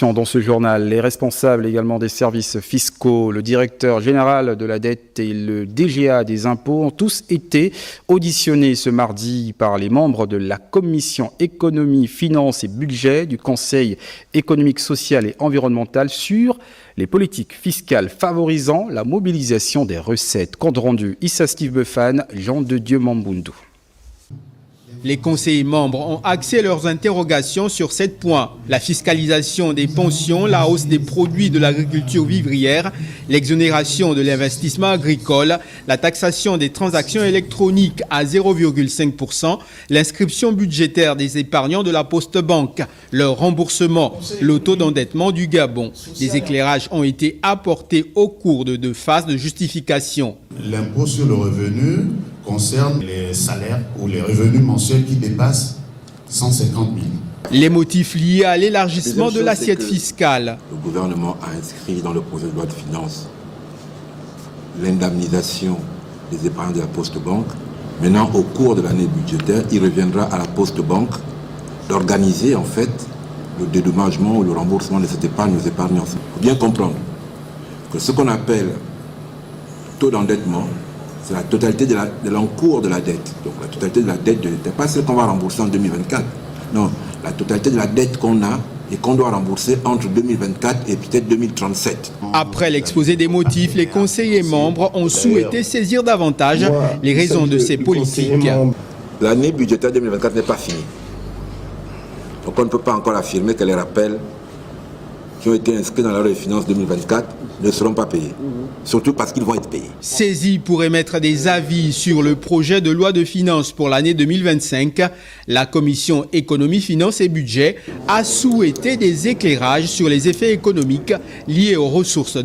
Dans ce journal, les responsables également des services fiscaux, le directeur général de la dette et le DGA des impôts ont tous été auditionnés ce mardi par les membres de la commission économie, finances et budget du Conseil économique, social et environnemental sur les politiques fiscales favorisant la mobilisation des recettes. Compte rendu, Issa Steve Befan, Jean de Dieu Mambundu. Les conseillers membres ont axé leurs interrogations sur 7 points. La fiscalisation des pensions, la hausse des produits de l'agriculture vivrière, l'exonération de l'investissement agricole, la taxation des transactions électroniques à 0,5%, l'inscription budgétaire des épargnants de la Poste Banque, leur remboursement, le taux d'endettement du Gabon. Des éclairages ont été apportés au cours de 2 phases de justification. L'impôt sur le revenu concerne les salaires ou les revenus mensuels qui dépassent 150 000. Les motifs liés à l'élargissement de l'assiette fiscale. Le gouvernement a inscrit dans le projet de loi de finances l'indemnisation des épargnants de la Poste Banque. Maintenant, au cours de l'année budgétaire, il reviendra à la Poste Banque d'organiser en fait le dédommagement ou le remboursement de cette épargne aux épargnants. Il faut bien comprendre que ce qu'on appelle taux d'endettement, c'est la totalité de l'encours de la dette. Donc la totalité de la dette de l'État, pas celle qu'on va rembourser en 2024. Non, la totalité de la dette qu'on a et qu'on doit rembourser entre 2024 et peut-être 2037. Après l'exposé des motifs, les conseillers membres ont souhaité saisir davantage les raisons de ces politiques. L'année budgétaire 2024 n'est pas finie. Donc on ne peut pas encore affirmer que les rappels qui ont été inscrits dans la loi de finances 2024 ne seront pas payés. Surtout parce qu'ils vont être payés. Saisie pour émettre des avis sur le projet de loi de finances pour l'année 2025, la commission économie, finances et budget a souhaité des éclairages sur les effets économiques liés aux ressources de